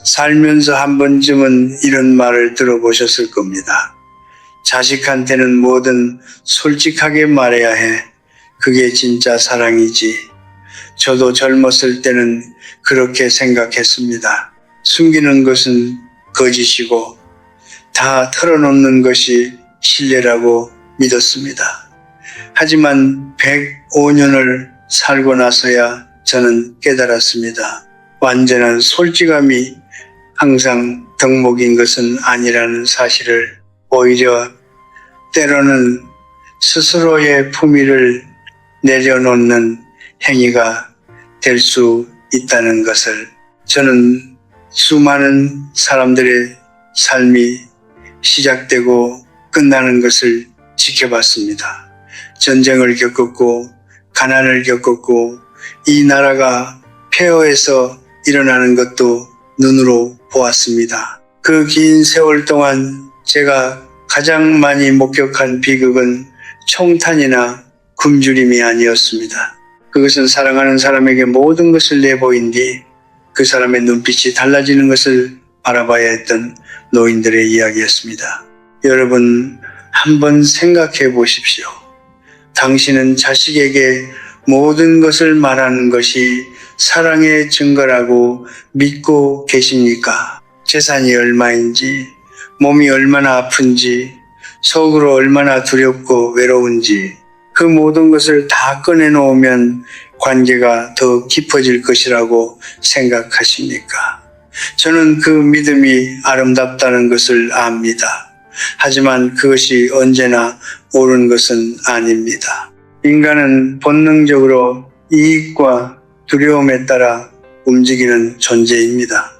살면서 한 번쯤은 이런 말을 들어보셨을 겁니다. 자식한테는 뭐든 솔직하게 말해야 해. 그게 진짜 사랑이지. 저도 젊었을 때는 그렇게 생각했습니다. 숨기는 것은 거짓이고 다 털어놓는 것이 신뢰라고 믿었습니다. 하지만 105년을 살고 나서야 저는 깨달았습니다. 완전한 솔직함이 항상 덕목인 것은 아니라는 사실을, 오히려 때로는 스스로의 품위를 내려놓는 행위가 될 수 있다는 것을, 저는 수많은 사람들의 삶이 시작되고 끝나는 것을 지켜봤습니다. 전쟁을 겪었고 가난을 겪었고 이 나라가 폐허해서 일어나는 것도 눈으로 보았습니다. 그 긴 세월 동안 제가 가장 많이 목격한 비극은 총탄이나 굶주림이 아니었습니다. 그것은 사랑하는 사람에게 모든 것을 내보인 뒤 그 사람의 눈빛이 달라지는 것을 바라봐야 했던 노인들의 이야기였습니다. 여러분, 한번 생각해 보십시오. 당신은 자식에게 모든 것을 말하는 것이 사랑의 증거라고 믿고 계십니까? 재산이 얼마인지, 몸이 얼마나 아픈지, 속으로 얼마나 두렵고 외로운지, 그 모든 것을 다 꺼내놓으면 관계가 더 깊어질 것이라고 생각하십니까? 저는 그 믿음이 아름답다는 것을 압니다. 하지만 그것이 언제나 옳은 것은 아닙니다. 인간은 본능적으로 이익과 두려움에 따라 움직이는 존재입니다.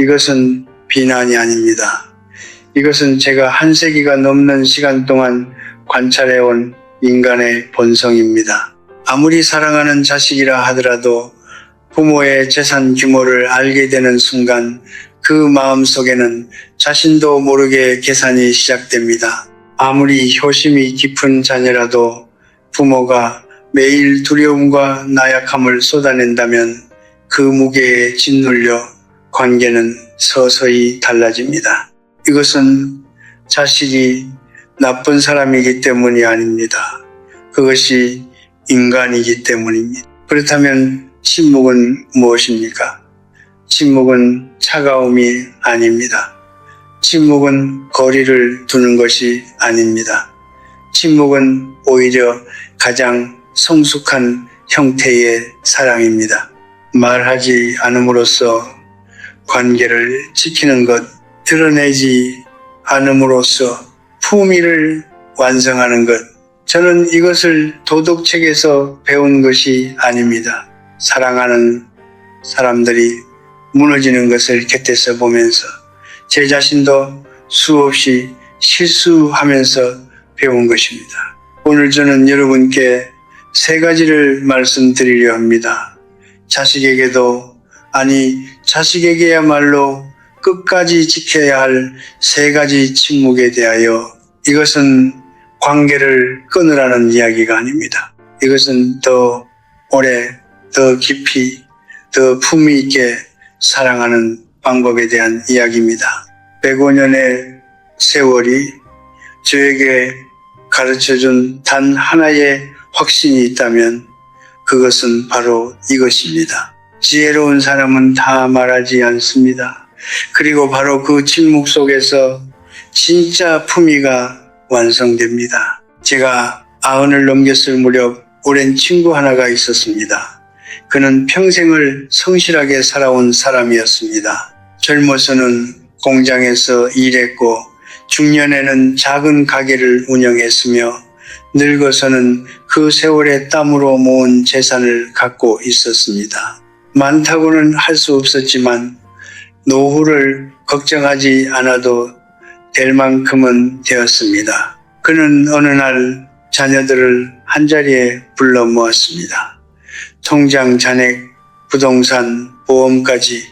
이것은 비난이 아닙니다. 이것은 제가 한 세기가 넘는 시간 동안 관찰해온 인간의 본성입니다. 아무리 사랑하는 자식이라 하더라도 부모의 재산 규모를 알게 되는 순간 그 마음속에는 자신도 모르게 계산이 시작됩니다. 아무리 효심이 깊은 자녀라도 부모가 매일 두려움과 나약함을 쏟아낸다면 그 무게에 짓눌려 관계는 서서히 달라집니다. 이것은 자식이 나쁜 사람이기 때문이 아닙니다. 그것이 인간이기 때문입니다. 그렇다면 침묵은 무엇입니까? 침묵은 차가움이 아닙니다. 침묵은 거리를 두는 것이 아닙니다. 침묵은 오히려 가장 성숙한 형태의 사랑입니다. 말하지 않음으로써 관계를 지키는 것, 드러내지 않음으로써 품위를 완성하는 것, 저는 이것을 도덕책에서 배운 것이 아닙니다. 사랑하는 사람들이 무너지는 것을 곁에서 보면서 제 자신도 수없이 실수하면서 배운 것입니다. 오늘 저는 여러분께 세 가지를 말씀드리려 합니다. 자식에게도, 아니 자식에게야말로 끝까지 지켜야 할 세 가지 침묵에 대하여, 이것은 관계를 끊으라는 이야기가 아닙니다. 이것은 더 오래, 더 깊이, 더 품위 있게 사랑하는 방법에 대한 이야기입니다. 105년의 세월이 저에게 가르쳐준 단 하나의 확신이 있다면 그것은 바로 이것입니다. 지혜로운 사람은 다 말하지 않습니다. 그리고 바로 그 침묵 속에서 진짜 품위가 완성됩니다. 제가 90을 넘겼을 무렵 오랜 친구 하나가 있었습니다. 그는 평생을 성실하게 살아온 사람이었습니다. 젊어서는 공장에서 일했고 중년에는 작은 가게를 운영했으며 늙어서는 그 세월의 땀으로 모은 재산을 갖고 있었습니다. 많다고는 할 수 없었지만 노후를 걱정하지 않아도 될 만큼은 되었습니다. 그는 어느 날 자녀들을 한자리에 불러 모았습니다. 통장, 잔액, 부동산, 보험까지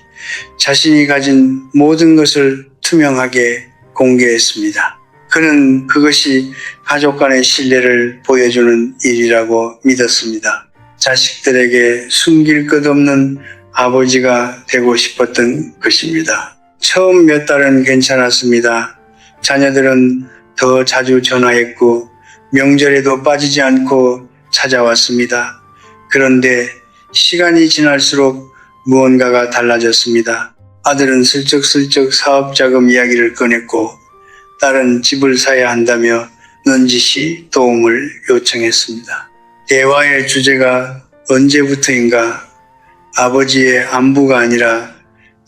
자신이 가진 모든 것을 투명하게 공개했습니다. 그는 그것이 가족 간의 신뢰를 보여주는 일이라고 믿었습니다. 자식들에게 숨길 것 없는 아버지가 되고 싶었던 것입니다. 처음 몇 달은 괜찮았습니다. 자녀들은 더 자주 전화했고 명절에도 빠지지 않고 찾아왔습니다. 그런데 시간이 지날수록 무언가가 달라졌습니다. 아들은 슬쩍슬쩍 사업자금 이야기를 꺼냈고 딸은 집을 사야 한다며 넌지시 도움을 요청했습니다. 대화의 주제가 언제부터인가 아버지의 안부가 아니라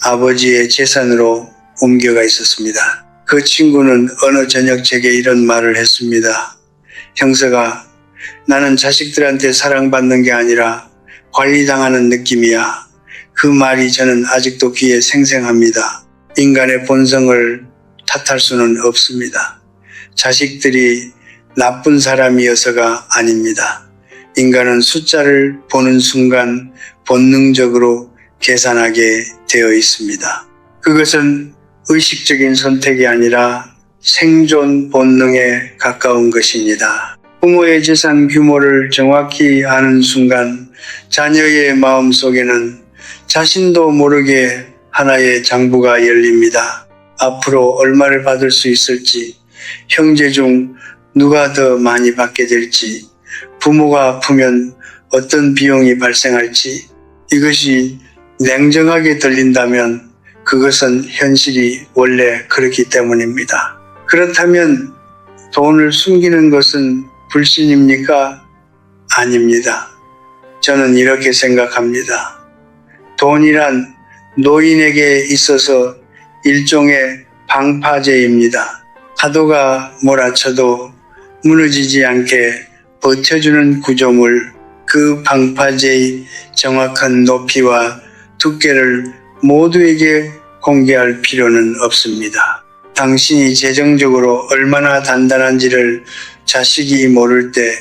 아버지의 재산으로 옮겨가 있었습니다. 그 친구는 어느 저녁 제게 이런 말을 했습니다. 형서가, 나는 자식들한테 사랑받는 게 아니라 관리당하는 느낌이야. 그 말이 저는 아직도 귀에 생생합니다. 인간의 본성을 탓할 수는 없습니다. 자식들이 나쁜 사람이어서가 아닙니다. 인간은 숫자를 보는 순간 본능적으로 계산하게 되어 있습니다. 그것은 의식적인 선택이 아니라 생존 본능에 가까운 것입니다. 부모의 재산 규모를 정확히 아는 순간 자녀의 마음속에는 자신도 모르게 하나의 장부가 열립니다. 앞으로 얼마를 받을 수 있을지, 형제 중 누가 더 많이 받게 될지, 부모가 아프면 어떤 비용이 발생할지, 이것이 냉정하게 들린다면 그것은 현실이 원래 그렇기 때문입니다. 그렇다면 돈을 숨기는 것은 불신입니까? 아닙니다. 저는 이렇게 생각합니다. 돈이란 노인에게 있어서 일종의 방파제입니다. 파도가 몰아쳐도 무너지지 않게 버텨주는 구조물, 그 방파제의 정확한 높이와 두께를 모두에게 공개할 필요는 없습니다. 당신이 재정적으로 얼마나 단단한지를 자식이 모를 때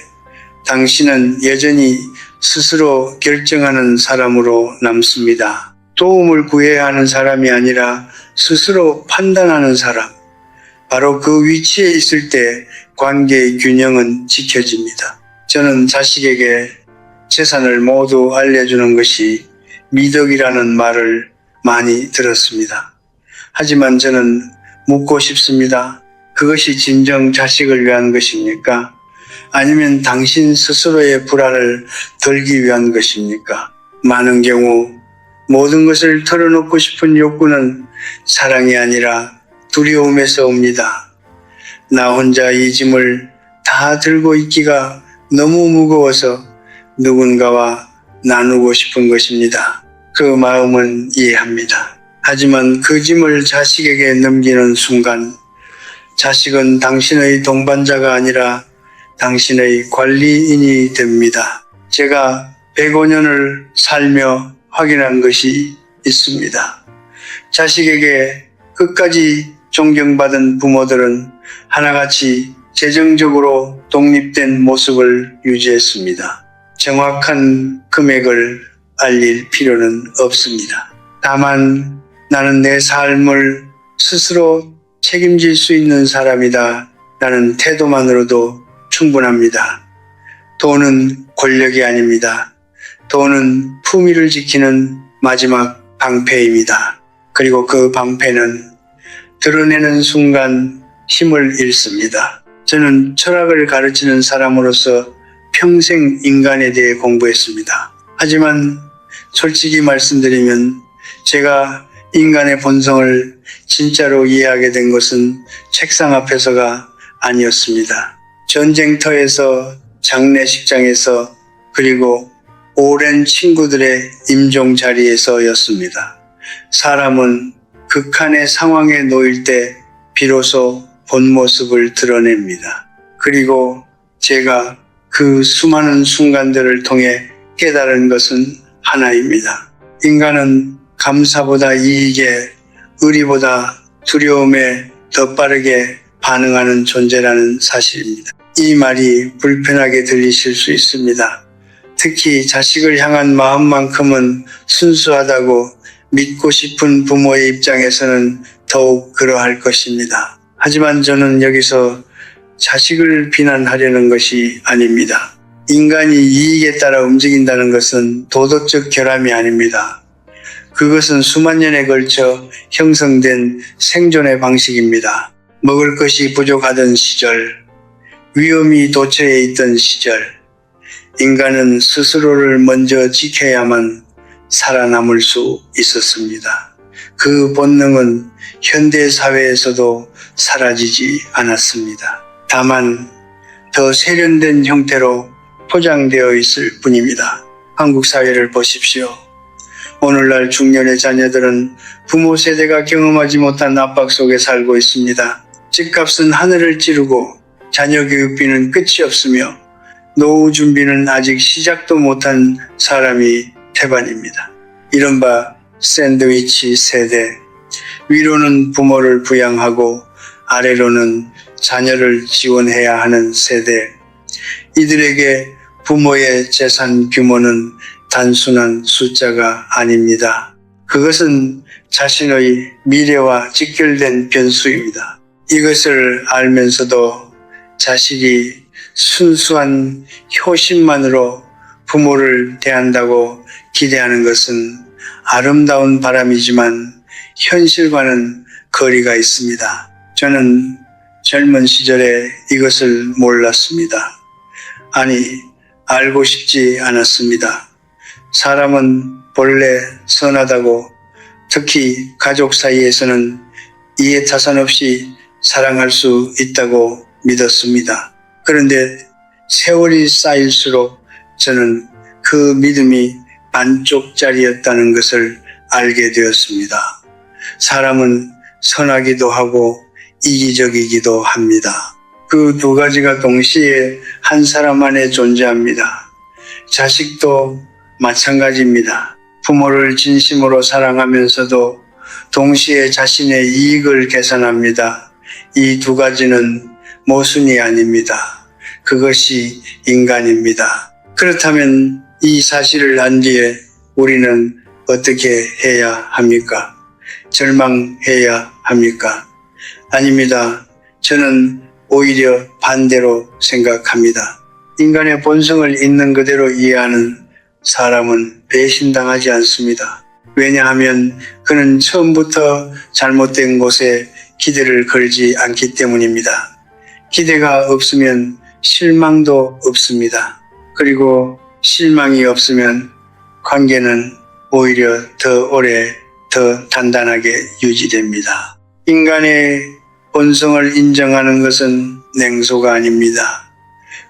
당신은 여전히 스스로 결정하는 사람으로 남습니다. 도움을 구해야 하는 사람이 아니라 스스로 판단하는 사람. 바로 그 위치에 있을 때 관계의 균형은 지켜집니다. 저는 자식에게 재산을 모두 알려주는 것이 미덕이라는 말을 많이 들었습니다. 하지만 저는 묻고 싶습니다. 그것이 진정 자식을 위한 것입니까? 아니면 당신 스스로의 불안을 덜기 위한 것입니까? 많은 경우 모든 것을 털어놓고 싶은 욕구는 사랑이 아니라 두려움에서 옵니다. 나 혼자 이 짐을 다 들고 있기가 너무 무거워서 누군가와 나누고 싶은 것입니다. 그 마음은 이해합니다. 하지만 그 짐을 자식에게 넘기는 순간 자식은 당신의 동반자가 아니라 당신의 관리인이 됩니다. 제가 105년을 살며 확인한 것이 있습니다. 자식에게 끝까지 존경받은 부모들은 하나같이 재정적으로 독립된 모습을 유지했습니다. 정확한 금액을 알릴 필요는 없습니다. 다만 나는 내 삶을 스스로 책임질 수 있는 사람이다 라는 태도만으로도 충분합니다. 돈은 권력이 아닙니다. 돈은 품위를 지키는 마지막 방패입니다. 그리고 그 방패는 드러내는 순간 힘을 잃습니다. 저는 철학을 가르치는 사람으로서 평생 인간에 대해 공부했습니다. 하지만 솔직히 말씀드리면 제가 인간의 본성을 진짜로 이해하게 된 것은 책상 앞에서가 아니었습니다. 전쟁터에서, 장례식장에서, 그리고 오랜 친구들의 임종 자리에서였습니다. 사람은 극한의 상황에 놓일 때 비로소 본 모습을 드러냅니다. 그리고 제가 그 수많은 순간들을 통해 깨달은 것은 하나입니다. 인간은 감사보다 이익에, 의리보다 두려움에 더 빠르게 반응하는 존재라는 사실입니다. 이 말이 불편하게 들리실 수 있습니다. 특히 자식을 향한 마음만큼은 순수하다고 믿고 싶은 부모의 입장에서는 더욱 그러할 것입니다. 하지만 저는 여기서 자식을 비난하려는 것이 아닙니다. 인간이 이익에 따라 움직인다는 것은 도덕적 결함이 아닙니다. 그것은 수만 년에 걸쳐 형성된 생존의 방식입니다. 먹을 것이 부족하던 시절, 위험이 도처에 있던 시절, 인간은 스스로를 먼저 지켜야만 살아남을 수 있었습니다. 그 본능은 현대 사회에서도 사라지지 않았습니다. 다만 더 세련된 형태로 포장되어 있을 뿐입니다. 한국 사회를 보십시오. 오늘날 중년의 자녀들은 부모 세대가 경험하지 못한 압박 속에 살고 있습니다. 집값은 하늘을 찌르고 자녀 교육비는 끝이 없으며 노후 준비는 아직 시작도 못한 사람이 태반입니다. 이른바 샌드위치 세대, 위로는 부모를 부양하고 아래로는 자녀를 지원해야 하는 세대. 이들에게 부모의 재산 규모는 단순한 숫자가 아닙니다. 그것은 자신의 미래와 직결된 변수입니다. 이것을 알면서도 자식이 순수한 효심만으로 부모를 대한다고 기대하는 것은 아름다운 바람이지만 현실과는 거리가 있습니다. 저는 젊은 시절에 이것을 몰랐습니다. 아니, 알고 싶지 않았습니다. 사람은 본래 선하다고, 특히 가족 사이에서는 이해타산 없이 사랑할 수 있다고 믿었습니다. 그런데 세월이 쌓일수록 저는 그 믿음이 반쪽짜리였다는 것을 알게 되었습니다. 사람은 선하기도 하고 이기적이기도 합니다. 그 두 가지가 동시에 한 사람 안에 존재합니다. 자식도 마찬가지입니다. 부모를 진심으로 사랑하면서도 동시에 자신의 이익을 계산합니다. 이 두 가지는 모순이 아닙니다. 그것이 인간입니다. 그렇다면 이 사실을 안 뒤에 우리는 어떻게 해야 합니까? 절망해야 합니까? 아닙니다. 저는 오히려 반대로 생각합니다. 인간의 본성을 있는 그대로 이해하는 사람은 배신당하지 않습니다. 왜냐하면 그는 처음부터 잘못된 곳에 기대를 걸지 않기 때문입니다. 기대가 없으면 실망도 없습니다. 그리고 실망이 없으면 관계는 오히려 더 오래, 더 단단하게 유지됩니다. 인간의 본성을 인정하는 것은 냉소가 아닙니다.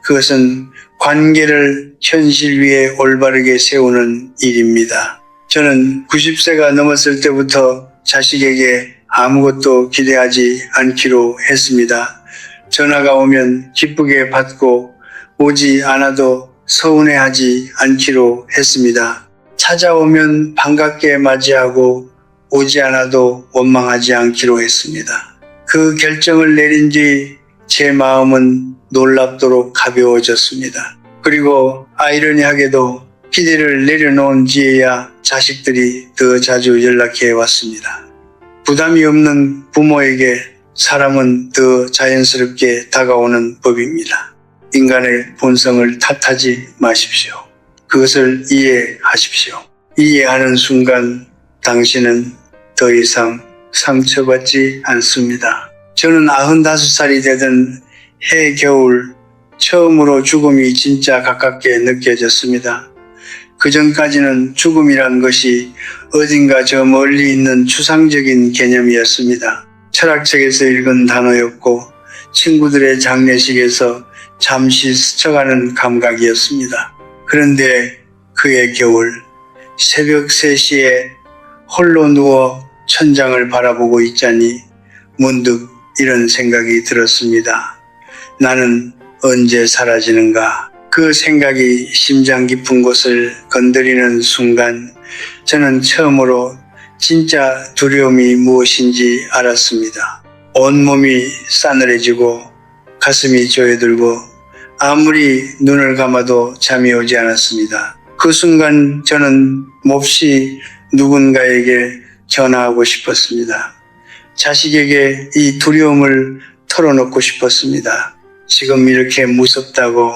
그것은 관계를 현실 위에 올바르게 세우는 일입니다. 저는 90세가 넘었을 때부터 자식에게 아무것도 기대하지 않기로 했습니다. 전화가 오면 기쁘게 받고 오지 않아도 서운해하지 않기로 했습니다. 찾아오면 반갑게 맞이하고 오지 않아도 원망하지 않기로 했습니다. 그 결정을 내린 뒤 제 마음은 놀랍도록 가벼워졌습니다. 그리고 아이러니하게도 기대를 내려놓은 뒤에야 자식들이 더 자주 연락해 왔습니다. 부담이 없는 부모에게 사람은 더 자연스럽게 다가오는 법입니다. 인간의 본성을 탓하지 마십시오. 그것을 이해하십시오. 이해하는 순간 당신은 더 이상 상처받지 않습니다. 저는 95살이 되던 해 겨울 처음으로 죽음이 진짜 가깝게 느껴졌습니다. 그 전까지는 죽음이란 것이 어딘가 저 멀리 있는 추상적인 개념이었습니다. 철학책에서 읽은 단어였고 친구들의 장례식에서 잠시 스쳐가는 감각이었습니다. 그런데 그해 겨울 새벽 3시에 홀로 누워 천장을 바라보고 있자니 문득 이런 생각이 들었습니다. 나는 언제 사라지는가? 그 생각이 심장 깊은 곳을 건드리는 순간 저는 처음으로 진짜 두려움이 무엇인지 알았습니다. 온몸이 싸늘해지고 가슴이 조여들고 아무리 눈을 감아도 잠이 오지 않았습니다. 그 순간 저는 몹시 누군가에게 전화하고 싶었습니다. 자식에게 이 두려움을 털어놓고 싶었습니다. 지금 이렇게 무섭다고,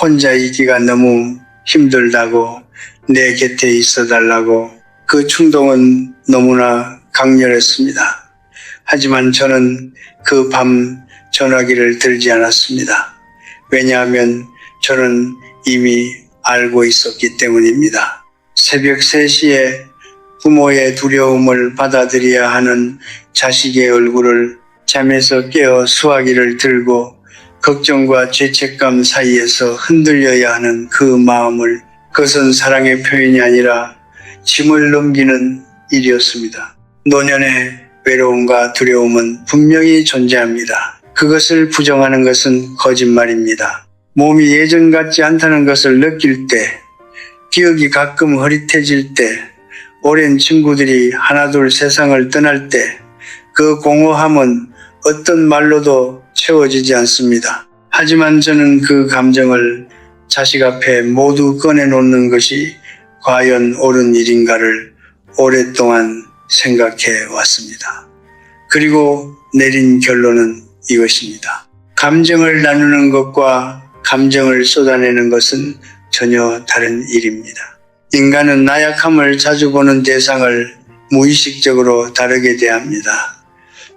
혼자 있기가 너무 힘들다고, 내 곁에 있어 달라고. 그 충동은 너무나 강렬했습니다. 하지만 저는 그 밤 전화기를 들지 않았습니다. 왜냐하면 저는 이미 알고 있었기 때문입니다. 새벽 3시에 부모의 두려움을 받아들여야 하는 자식의 얼굴을 잠에서 깨어 수화기를 들고 걱정과 죄책감 사이에서 흔들려야 하는 그 마음을, 그것은 사랑의 표현이 아니라 짐을 넘기는 일이었습니다. 노년의 외로움과 두려움은 분명히 존재합니다. 그것을 부정하는 것은 거짓말입니다. 몸이 예전 같지 않다는 것을 느낄 때, 기억이 가끔 흐릿해질 때, 오랜 친구들이 하나둘 세상을 떠날 때, 그 공허함은 어떤 말로도 채워지지 않습니다. 하지만 저는 그 감정을 자식 앞에 모두 꺼내놓는 것이 과연 옳은 일인가를 오랫동안 생각해 왔습니다. 그리고 내린 결론은 이것입니다. 감정을 나누는 것과 감정을 쏟아내는 것은 전혀 다른 일입니다. 인간은 나약함을 자주 보는 대상을 무의식적으로 다르게 대합니다.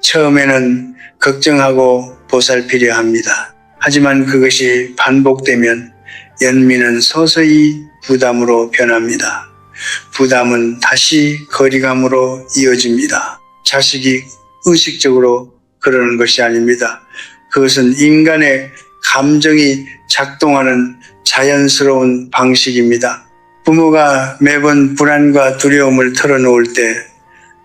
처음에는 걱정하고 보살피려 합니다. 하지만 그것이 반복되면 연민은 서서히 부담으로 변합니다. 부담은 다시 거리감으로 이어집니다. 자식이 의식적으로 그러는 것이 아닙니다. 그것은 인간의 감정이 작동하는 자연스러운 방식입니다. 부모가 매번 불안과 두려움을 털어놓을 때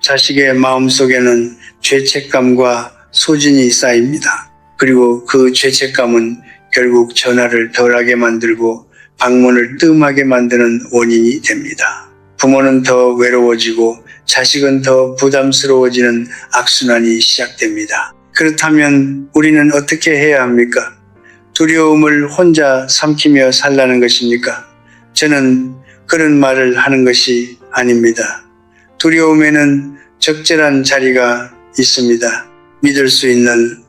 자식의 마음속에는 죄책감과 소진이 쌓입니다. 그리고 그 죄책감은 결국 전화를 덜하게 만들고 방문을 뜸하게 만드는 원인이 됩니다. 부모는 더 외로워지고 자식은 더 부담스러워지는 악순환이 시작됩니다. 그렇다면 우리는 어떻게 해야 합니까? 두려움을 혼자 삼키며 살라는 것입니까? 저는 그런 말을 하는 것이 아닙니다. 두려움에는 적절한 자리가 있습니다. 믿을 수 있는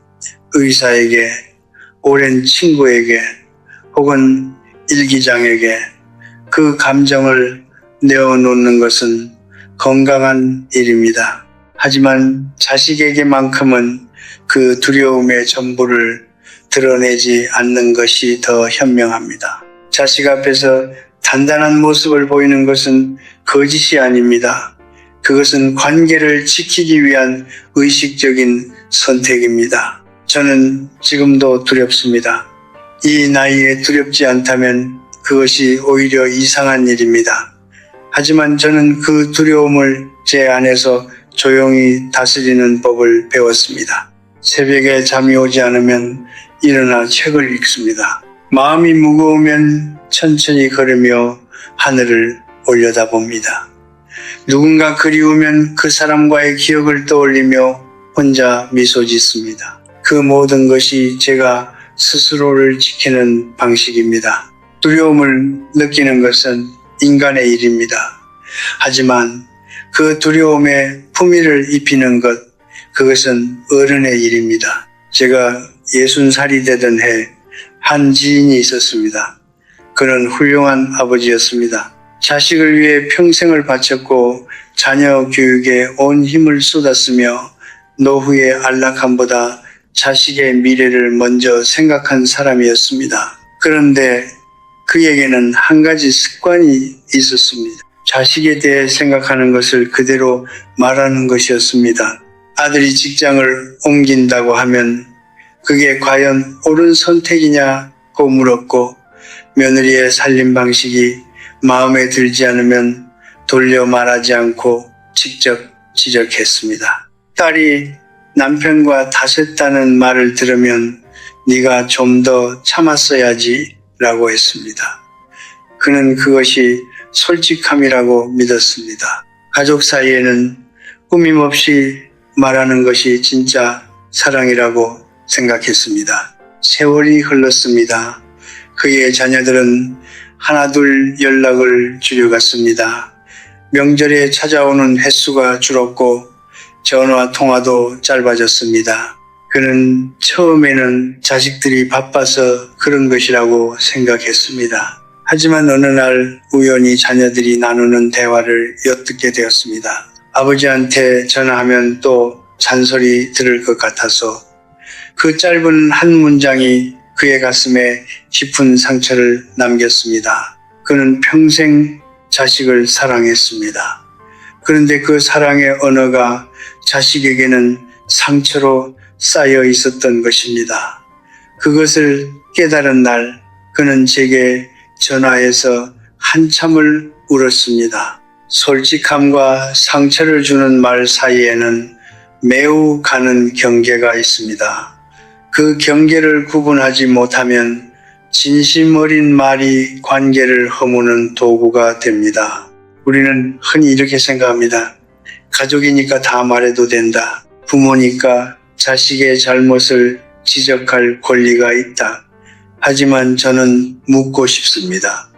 의사에게, 오랜 친구에게, 혹은 일기장에게 그 감정을 내어놓는 것은 건강한 일입니다. 하지만 자식에게만큼은 그 두려움의 전부를 드러내지 않는 것이 더 현명합니다. 자식 앞에서 단단한 모습을 보이는 것은 거짓이 아닙니다. 그것은 관계를 지키기 위한 의식적인 선택입니다. 저는 지금도 두렵습니다. 이 나이에 두렵지 않다면 그것이 오히려 이상한 일입니다. 하지만 저는 그 두려움을 제 안에서 조용히 다스리는 법을 배웠습니다. 새벽에 잠이 오지 않으면 일어나 책을 읽습니다. 마음이 무거우면 천천히 걸으며 하늘을 올려다봅니다. 누군가 그리우면 그 사람과의 기억을 떠올리며 혼자 미소 짓습니다. 그 모든 것이 제가 스스로를 지키는 방식입니다. 두려움을 느끼는 것은 인간의 일입니다. 하지만 그 두려움에 품위를 입히는 것, 그것은 어른의 일입니다. 제가 60살이 되던 해 한 지인이 있었습니다. 그는 훌륭한 아버지였습니다. 자식을 위해 평생을 바쳤고 자녀 교육에 온 힘을 쏟았으며 노후의 안락함보다 자식의 미래를 먼저 생각한 사람이었습니다. 그런데 그에게는 한 가지 습관이 있었습니다. 자식에 대해 생각하는 것을 그대로 말하는 것이었습니다. 아들이 직장을 옮긴다고 하면 그게 과연 옳은 선택이냐고 물었고, 며느리의 살림 방식이 마음에 들지 않으면 돌려 말하지 않고 직접 지적했습니다. 딸이 남편과 다퉜다는 말을 들으면 네가 좀 더 참았어야지 라고 했습니다. 그는 그것이 솔직함이라고 믿었습니다. 가족 사이에는 꾸밈없이 말하는 것이 진짜 사랑이라고 생각했습니다. 세월이 흘렀습니다. 그의 자녀들은 하나둘 연락을 줄여갔습니다. 명절에 찾아오는 횟수가 줄었고 전화 통화도 짧아졌습니다. 그는 처음에는 자식들이 바빠서 그런 것이라고 생각했습니다. 하지만 어느 날 우연히 자녀들이 나누는 대화를 엿듣게 되었습니다. 아버지한테 전화하면 또 잔소리 들을 것 같아서 그 짧은 한 문장이 그의 가슴에 깊은 상처를 남겼습니다. 그는 평생 자식을 사랑했습니다. 그런데 그 사랑의 언어가 자식에게는 상처로 쌓여 있었던 것입니다. 그것을 깨달은 날 그는 제게 전화해서 한참을 울었습니다. 솔직함과 상처를 주는 말 사이에는 매우 가는 경계가 있습니다. 그 경계를 구분하지 못하면 진심 어린 말이 관계를 허무는 도구가 됩니다. 우리는 흔히 이렇게 생각합니다. 가족이니까 다 말해도 된다. 부모니까 자식의 잘못을 지적할 권리가 있다. 하지만 저는 묻고 싶습니다.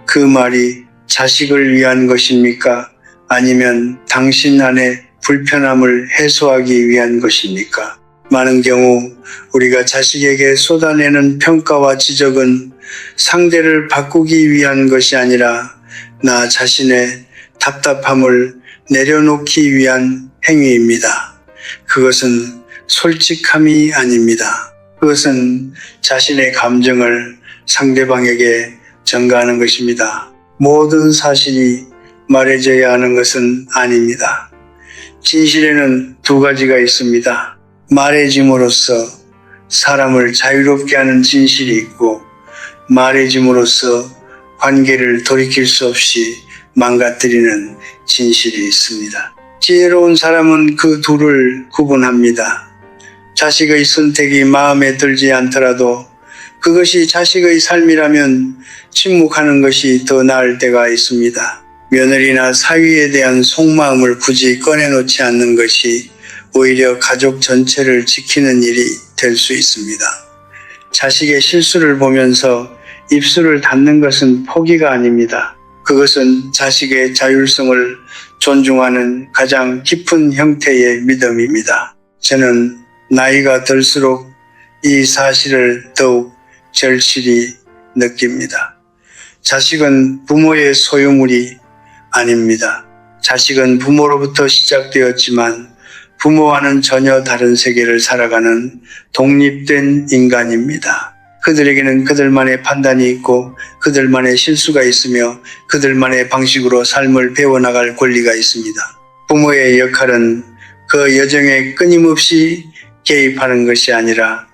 그 말이 자식을 위한 것입니까? 아니면 당신 안의 불편함을 해소하기 위한 것입니까? 많은 경우 우리가 자식에게 쏟아내는 평가와 지적은 상대를 바꾸기 위한 것이 아니라 나 자신의 답답함을 내려놓기 위한 행위입니다. 그것은 솔직함이 아닙니다. 그것은 자신의 감정을 상대방에게 전가하는 것입니다. 모든 사실이 말해져야 하는 것은 아닙니다. 진실에는 두 가지가 있습니다. 말해짐으로써 사람을 자유롭게 하는 진실이 있고 말해짐으로써 관계를 돌이킬 수 없이 망가뜨리는 진실이 있습니다. 지혜로운 사람은 그 둘을 구분합니다. 자식의 선택이 마음에 들지 않더라도 그것이 자식의 삶이라면 침묵하는 것이 더 나을 때가 있습니다. 며느리나 사위에 대한 속마음을 굳이 꺼내놓지 않는 것이 오히려 가족 전체를 지키는 일이 될 수 있습니다. 자식의 실수를 보면서 입술을 닫는 것은 포기가 아닙니다. 그것은 자식의 자율성을 존중하는 가장 깊은 형태의 믿음입니다. 저는 나이가 들수록 이 사실을 더욱 절실히 느낍니다. 자식은 부모의 소유물이 아닙니다. 자식은 부모로부터 시작되었지만 부모와는 전혀 다른 세계를 살아가는 독립된 인간입니다. 그들에게는 그들만의 판단이 있고 그들만의 실수가 있으며 그들만의 방식으로 삶을 배워나갈 권리가 있습니다. 부모의 역할은 그 여정에 끊임없이 개입하는 것이 아니라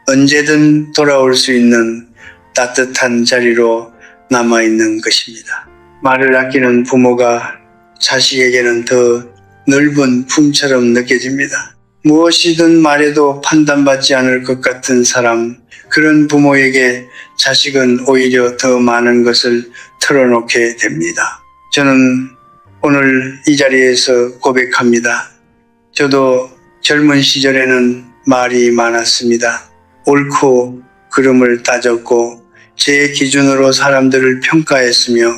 언제든 돌아올 수 있는 따뜻한 자리로 남아있는 것입니다. 말을 아끼는 부모가 자식에게는 더 넓은 품처럼 느껴집니다. 무엇이든 말해도 판단받지 않을 것 같은 사람, 그런 부모에게 자식은 오히려 더 많은 것을 털어놓게 됩니다. 저는 오늘 이 자리에서 고백합니다. 저도 젊은 시절에는 말이 많았습니다. 옳고 그름을 따졌고 제 기준으로 사람들을 평가했으며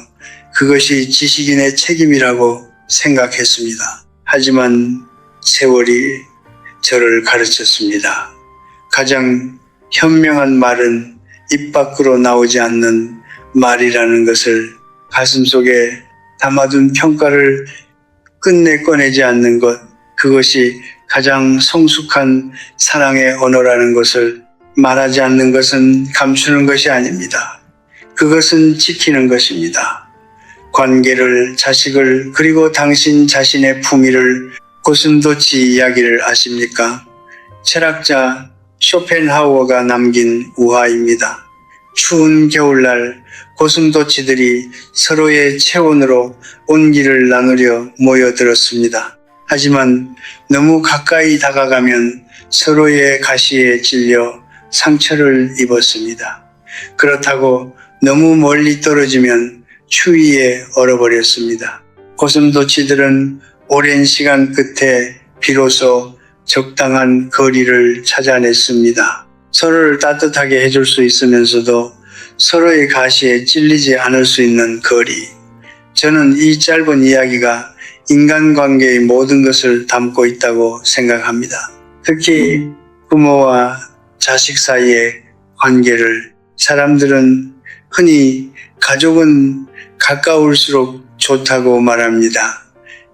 그것이 지식인의 책임이라고 생각했습니다. 하지만 세월이 저를 가르쳤습니다. 가장 현명한 말은 입 밖으로 나오지 않는 말이라는 것을, 가슴속에 담아둔 평가를 끝내 꺼내지 않는 것, 그것이 가장 성숙한 사랑의 언어라는 것을 말하지 않는 것은 감추는 것이 아닙니다. 그것은 지키는 것입니다. 관계를, 자식을, 그리고 당신 자신의 품위를 고슴도치 이야기를 아십니까? 철학자 쇼펜하우어가 남긴 우화입니다. 추운 겨울날 고슴도치들이 서로의 체온으로 온기를 나누려 모여들었습니다. 하지만 너무 가까이 다가가면 서로의 가시에 찔려 상처를 입었습니다. 그렇다고 너무 멀리 떨어지면 추위에 얼어버렸습니다. 고슴도치들은 오랜 시간 끝에 비로소 적당한 거리를 찾아냈습니다. 서로를 따뜻하게 해줄 수 있으면서도 서로의 가시에 찔리지 않을 수 있는 거리. 저는 이 짧은 이야기가 인간관계의 모든 것을 담고 있다고 생각합니다. 특히 부모와 자식 사이의 관계를 사람들은 흔히 가족은 가까울수록 좋다고 말합니다.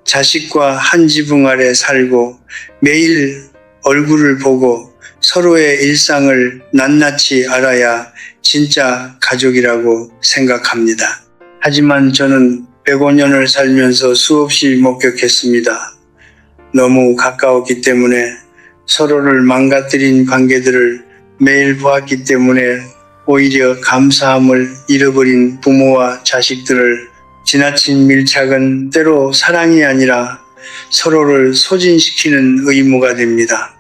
자식과 한 지붕 아래 살고 매일 얼굴을 보고 서로의 일상을 낱낱이 알아야 진짜 가족이라고 생각합니다. 하지만 저는 105년을 살면서 수없이 목격했습니다. 너무 가까웠기 때문에 서로를 망가뜨린 관계들을 매일 보았기 때문에 오히려 감사함을 잃어버린 부모와 자식들을 지나친 밀착은 때로 사랑이 아니라 서로를 소진시키는 의무가 됩니다.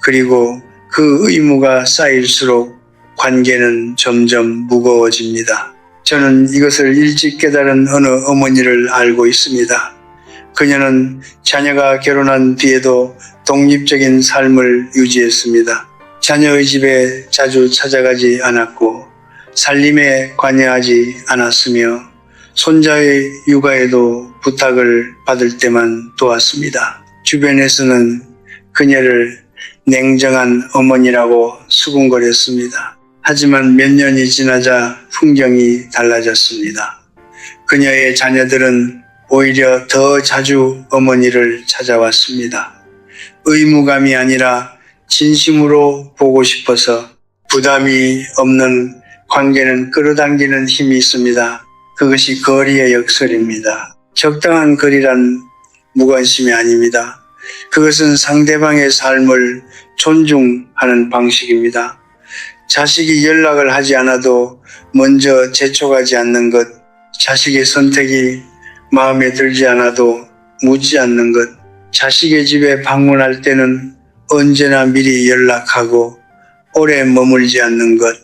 그리고 그 의무가 쌓일수록 관계는 점점 무거워집니다. 저는 이것을 일찍 깨달은 어느 어머니를 알고 있습니다. 그녀는 자녀가 결혼한 뒤에도 독립적인 삶을 유지했습니다. 자녀의 집에 자주 찾아가지 않았고 살림에 관여하지 않았으며 손자의 육아에도 부탁을 받을 때만 도왔습니다. 주변에서는 그녀를 냉정한 어머니라고 수군거렸습니다. 하지만 몇 년이 지나자 풍경이 달라졌습니다. 그녀의 자녀들은 오히려 더 자주 어머니를 찾아왔습니다. 의무감이 아니라 진심으로 보고 싶어서 부담이 없는 관계는 끌어당기는 힘이 있습니다. 그것이 거리의 역설입니다. 적당한 거리란 무관심이 아닙니다. 그것은 상대방의 삶을 존중하는 방식입니다. 자식이 연락을 하지 않아도 먼저 재촉하지 않는 것, 자식의 선택이 마음에 들지 않아도 묻지 않는 것, 자식의 집에 방문할 때는 언제나 미리 연락하고 오래 머물지 않는 것,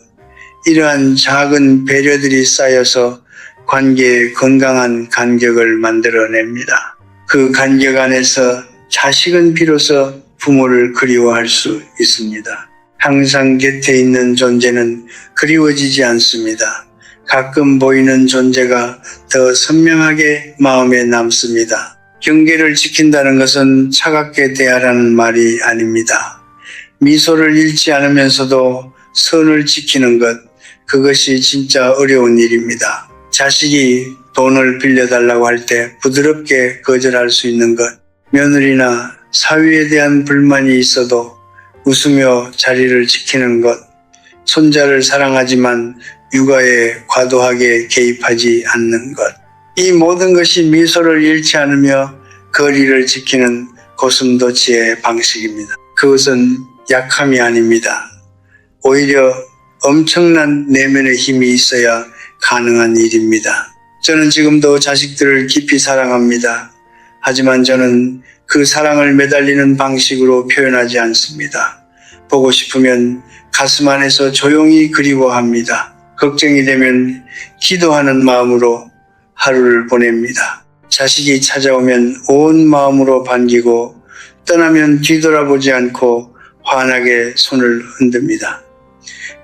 이러한 작은 배려들이 쌓여서 관계의 건강한 간격을 만들어냅니다. 그 간격 안에서 자식은 비로소 부모를 그리워할 수 있습니다. 항상 곁에 있는 존재는 그리워지지 않습니다. 가끔 보이는 존재가 더 선명하게 마음에 남습니다. 경계를 지킨다는 것은 차갑게 대하라는 말이 아닙니다. 미소를 잃지 않으면서도 선을 지키는 것, 그것이 진짜 어려운 일입니다. 자식이 돈을 빌려달라고 할 때 부드럽게 거절할 수 있는 것, 며느리나 사위에 대한 불만이 있어도 웃으며 자리를 지키는 것, 손자를 사랑하지만 육아에 과도하게 개입하지 않는 것, 이 모든 것이 미소를 잃지 않으며 거리를 지키는 고슴도치의 방식입니다. 그것은 약함이 아닙니다. 오히려 엄청난 내면의 힘이 있어야 가능한 일입니다. 저는 지금도 자식들을 깊이 사랑합니다. 하지만 저는 그 사랑을 매달리는 방식으로 표현하지 않습니다. 보고 싶으면 가슴 안에서 조용히 그리워합니다. 걱정이 되면 기도하는 마음으로 하루를 보냅니다. 자식이 찾아오면 온 마음으로 반기고 떠나면 뒤돌아보지 않고 환하게 손을 흔듭니다.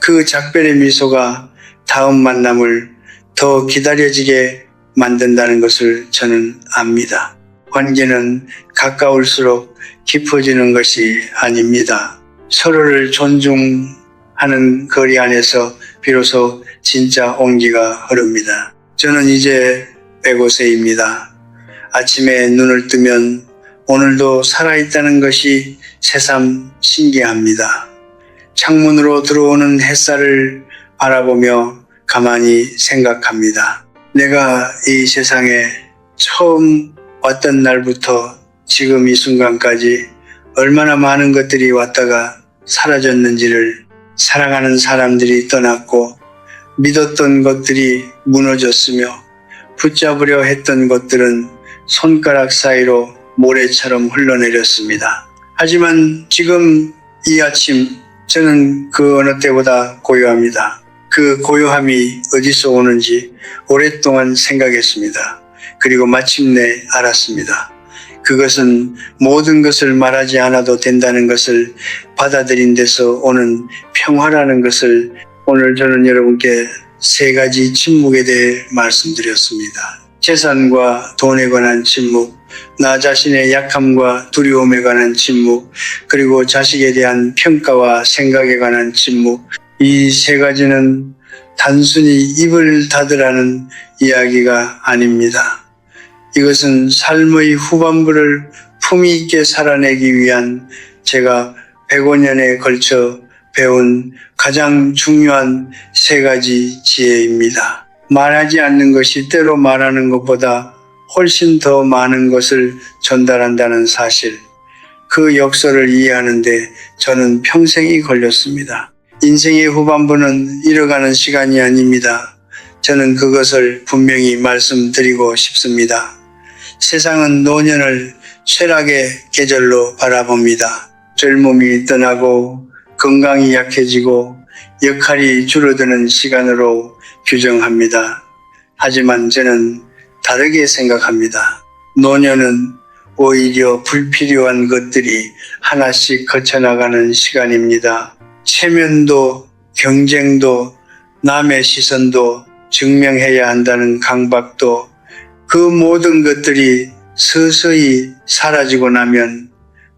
그 작별의 미소가 다음 만남을 더 기다려지게 만든다는 것을 저는 압니다. 관계는 가까울수록 깊어지는 것이 아닙니다. 서로를 존중하는 거리 안에서 비로소 진짜 온기가 흐릅니다. 저는 이제 105세입니다. 아침에 눈을 뜨면 오늘도 살아있다는 것이 새삼 신기합니다. 창문으로 들어오는 햇살을 바라보며 가만히 생각합니다. 내가 이 세상에 처음 왔던 날부터 지금 이 순간까지 얼마나 많은 것들이 왔다가 사라졌는지를, 사랑하는 사람들이 떠났고 믿었던 것들이 무너졌으며 붙잡으려 했던 것들은 손가락 사이로 모래처럼 흘러내렸습니다. 하지만 지금 이 아침 저는 그 어느 때보다 고요합니다. 그 고요함이 어디서 오는지 오랫동안 생각했습니다. 그리고 마침내 알았습니다. 그것은 모든 것을 말하지 않아도 된다는 것을 받아들인 데서 오는 평화라는 것을 오늘 저는 여러분께 3가지 침묵에 대해 말씀드렸습니다. 재산과 돈에 관한 침묵, 나 자신의 약함과 두려움에 관한 침묵, 그리고 자식에 대한 평가와 생각에 관한 침묵. 이 3가지는 단순히 입을 닫으라는 이야기가 아닙니다. 이것은 삶의 후반부를 품위 있게 살아내기 위한 제가 105년에 걸쳐 배운 가장 중요한 3가지 지혜입니다. 말하지 않는 것이 때로 말하는 것보다 훨씬 더 많은 것을 전달한다는 사실. 그 역설을 이해하는데 저는 평생이 걸렸습니다. 인생의 후반부는 잃어가는 시간이 아닙니다. 저는 그것을 분명히 말씀드리고 싶습니다. 세상은 노년을 쇠락의 계절로 바라봅니다. 젊음이 떠나고 건강이 약해지고 역할이 줄어드는 시간으로 규정합니다. 하지만 저는 다르게 생각합니다. 노년은 오히려 불필요한 것들이 하나씩 거쳐나가는 시간입니다. 체면도 경쟁도 남의 시선도 증명해야 한다는 강박도 그 모든 것들이 서서히 사라지고 나면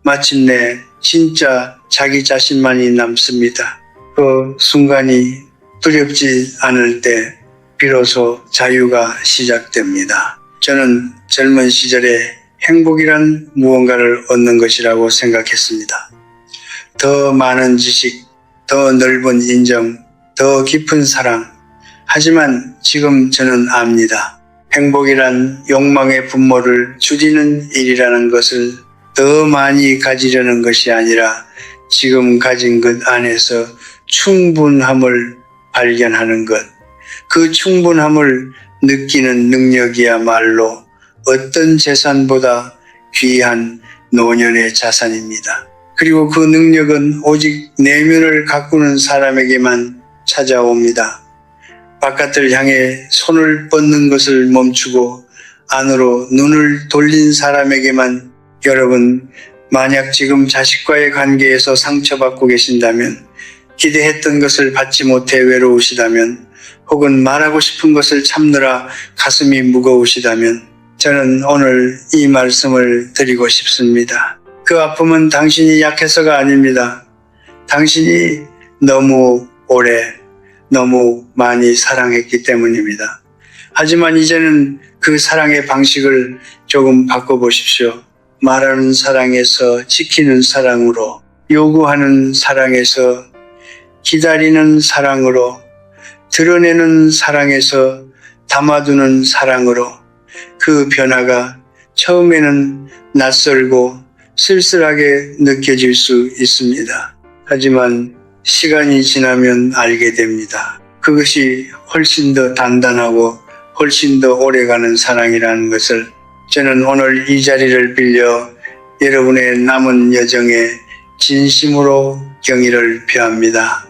마침내 진짜 자기 자신만이 남습니다. 그 순간이 두렵지 않을 때 비로소 자유가 시작됩니다. 저는 젊은 시절에 행복이란 무언가를 얻는 것이라고 생각했습니다. 더 많은 지식, 더 넓은 인정, 더 깊은 사랑. 하지만 지금 저는 압니다. 행복이란 욕망의 분모를 줄이는 일이라는 것을 더 많이 가지려는 것이 아니라 지금 가진 것 안에서 충분함을 발견하는 것. 그 충분함을 느끼는 능력이야말로 어떤 재산보다 귀한 노년의 자산입니다. 그리고 그 능력은 오직 내면을 가꾸는 사람에게만 찾아옵니다. 바깥을 향해 손을 뻗는 것을 멈추고 안으로 눈을 돌린 사람에게만. 여러분, 만약 지금 자식과의 관계에서 상처받고 계신다면, 기대했던 것을 받지 못해 외로우시다면, 혹은 말하고 싶은 것을 참느라 가슴이 무거우시다면 저는 오늘 이 말씀을 드리고 싶습니다. 그 아픔은 당신이 약해서가 아닙니다. 당신이 너무 오래, 너무 많이 사랑했기 때문입니다. 하지만 이제는 그 사랑의 방식을 조금 바꿔보십시오. 말하는 사랑에서 지키는 사랑으로, 요구하는 사랑에서 기다리는 사랑으로, 드러내는 사랑에서 담아두는 사랑으로. 그 변화가 처음에는 낯설고 쓸쓸하게 느껴질 수 있습니다. 하지만 시간이 지나면 알게 됩니다. 그것이 훨씬 더 단단하고 훨씬 더 오래가는 사랑이라는 것을 저는 오늘 이 자리를 빌려 여러분의 남은 여정에 진심으로 경의를 표합니다.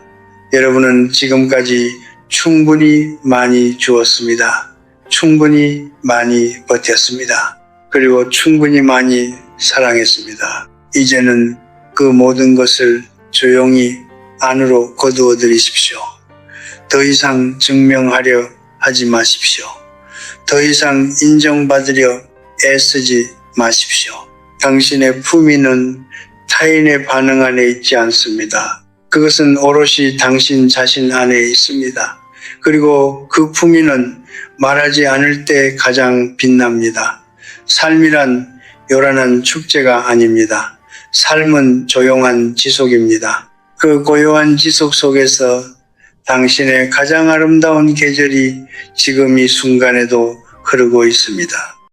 여러분은 지금까지 충분히 많이 주었습니다. 충분히 많이 버텼습니다. 그리고 충분히 많이 사랑했습니다. 이제는 그 모든 것을 조용히 안으로 거두어 들이십시오. 더 이상 증명하려 하지 마십시오. 더 이상 인정받으려 애쓰지 마십시오. 당신의 품위는 타인의 반응 안에 있지 않습니다. 그것은 오롯이 당신 자신 안에 있습니다. 그리고 그 품위는 말하지 않을 때 가장 빛납니다. 삶이란 요란한 축제가 아닙니다. 삶은 조용한 지속입니다. 그 고요한 지속 속에서 당신의 가장 아름다운 계절이 지금 이 순간에도 흐르고 있습니다.